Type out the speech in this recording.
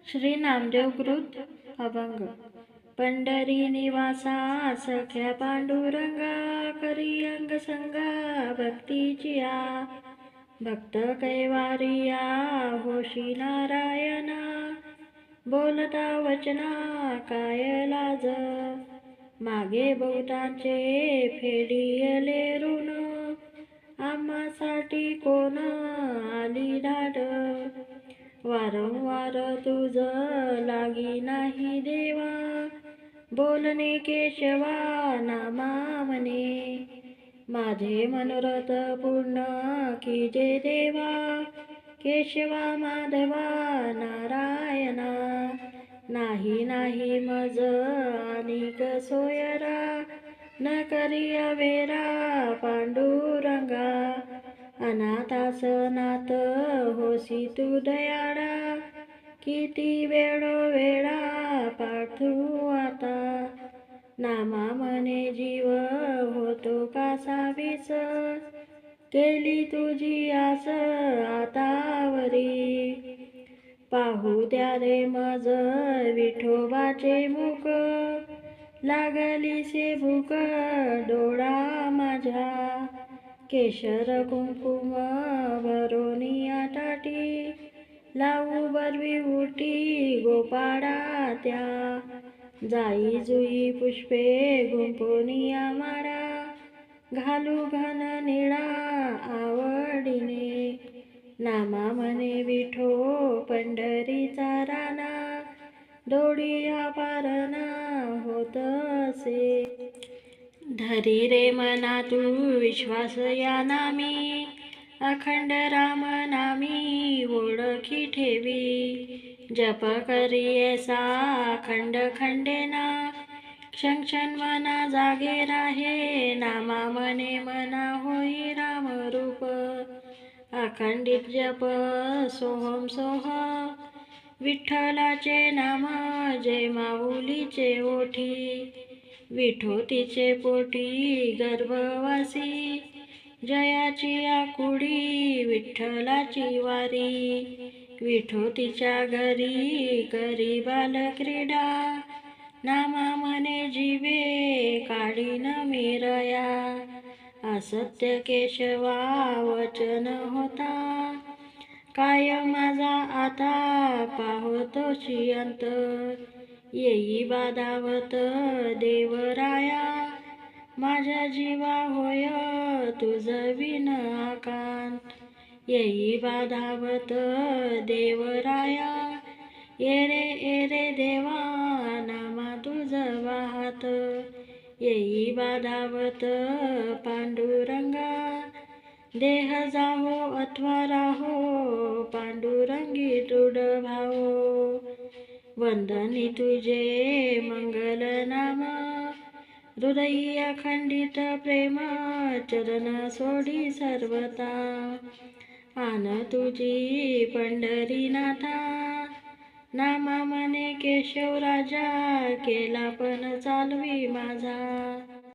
श्री नामदेव कृत अभंग। पंढरी निवासा सख्या पांडुरंगा, करी अंग संगा भक्तीचिया। भक्त कैवारिया होशी नारायणा, बोलता वचना काय लाज। मागे बहुतांचे फेडियले ऋण, आम्हासाठी कोण आली धाड। वारंवार तुझ लागी नाही देवा, बोलणे केशवा नामा म्हणे। माझे मनोरथ पूर्ण कीजे देवा, केशवा माधवा नारायणा। नाही नाही मज अनिक सोयरा, न करी अवेरा पांडुरंगा। अनाथासनाथ होसी तू दयाळा, किती वेळोवेळा पाठू आता। नामा म्हणे जीव होतो कासावीस, केली तुझी आस आतावरी। पाहू द्या रे मज विठोबाचे मुख, लागलीसे भूक डोळा माझ्या। केशर कुंकुम भरोनिया टाटी, लावू बरवी उटी गोपाळा त्या। जाई जुई पुष्पे गुंपोनिया माळा, घालू घन निळा आवडीने। नामा म्हणे विठो पंढरीचा राणा, डोळिया पारणा होत असे। धरी रे मना तू विश्वास या नामी, अखंड राम नामी ओळखी ठेवी। जप करी ऐसा खंड खंडेना, क्षण क्षण मना जागे राहे। नामा म्हणे मना होई राम रूप, अखंडित जप सोहम सोह। विठ्ठलाचे नाम जय माऊलीचे ओठी, विठो तिचे पोटी गर्भवासी। जयाची आकुडी विठ्ठलाची वारी, विठो तिच्या घरी करी बालक्रीडा। नामा म्हणे जीवे काढीन मिरया, असत्य केशवा वचन होता। काय माझा आता पाहतोशी अंत, येई बाधावत देवराया। माझ्या जीवा होय तुझ विन आकांत, येई बाधावत देवराया। ये रे देवा नामा तुझ वाहत, येई बाधावत पांडुरंगा। देह जावो अथवा राहो, पांडुरंगी दृढ भावो। वंदनी तुझे मंगल नाम, हृदयी अखंडित प्रेम। चरण सोडी सर्वता, आन तुझी पंढरीनाथा। नामा म्हणे केशव राजा, केला पण चालवी माझा।